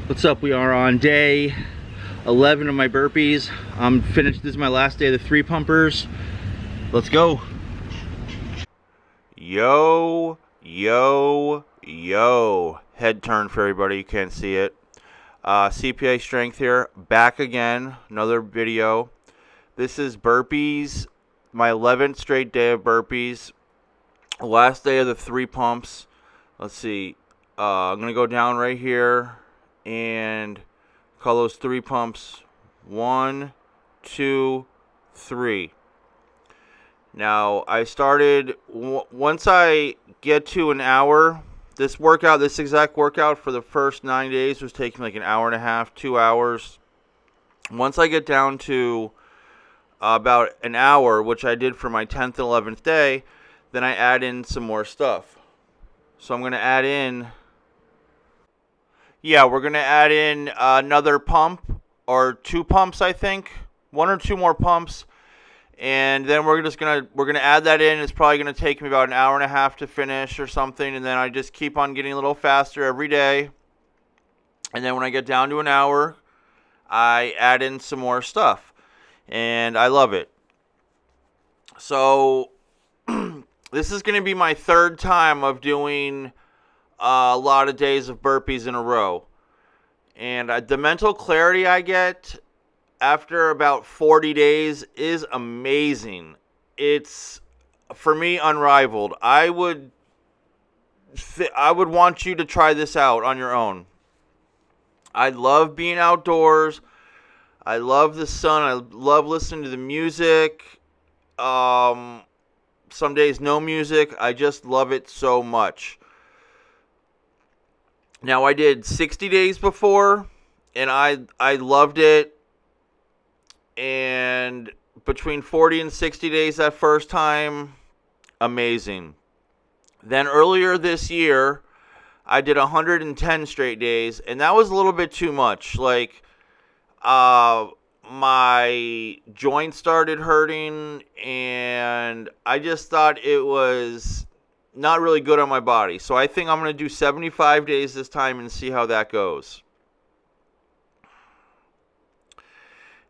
What's up? We are on day 11 of my burpees. I'm finished. This is my last day of the 3 pumpers. Let's go. Yo, yo, yo. Head turn for everybody. You can't see it. CPA Strength here. Back again. Another video. This is burpees. My 11th straight day of burpees. Last day of the 3 pumps. Let's see. I'm going to go down right here and call those 3 pumps 1, 2, 3. Now I started once I get to an hour. This exact workout for the first 9 days was taking like an hour and a half, 2 hours. Once I get down to about an hour, which I did for my 10th and 11th day, then I add in some more stuff. So I'm going to add in. Yeah, we're going to add in another pump or 2 pumps, I think. 1 or 2 more pumps. And then we're going to add that in. It's probably going to take me about an hour and a half to finish or something. And then I just keep on getting a little faster every day. And then when I get down to an hour, I add in some more stuff. And I love it. So this is going to be my 3rd time of doing a lot of days of burpees in a row. And the mental clarity I get after about 40 days is amazing. It's, for me, unrivaled. I would want you to try this out on your own. I love being outdoors. I love the sun. I love listening to the music. Some days no music. I just love it so much. Now, I did 60 days before, and I loved it. And between 40 and 60 days that first time, amazing. Then earlier this year, I did 110 straight days, and that was a little bit too much. Like, my joints started hurting, and I just thought it was not really good on my body. So I think I'm going to do 75 days this time and see how that goes.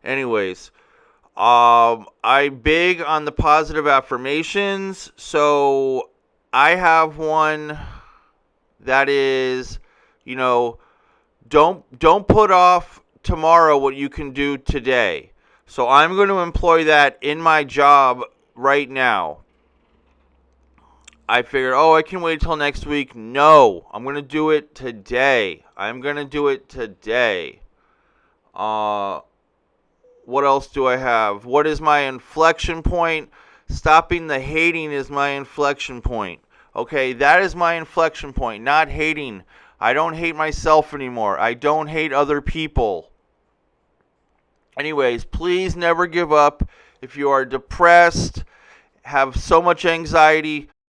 Anyways, I'm big on the positive affirmations. So I have one that is, don't put off tomorrow what you can do today. So I'm going to employ that in my job right now. I figured, I can wait till next week. No, I'm going to do it today. What else do I have? What is my inflection point? Stopping the hating is my inflection point. Okay, that is my inflection point, not hating. I don't hate myself anymore. I don't hate other people. Anyways, please never give up. If you are depressed, have so much anxiety,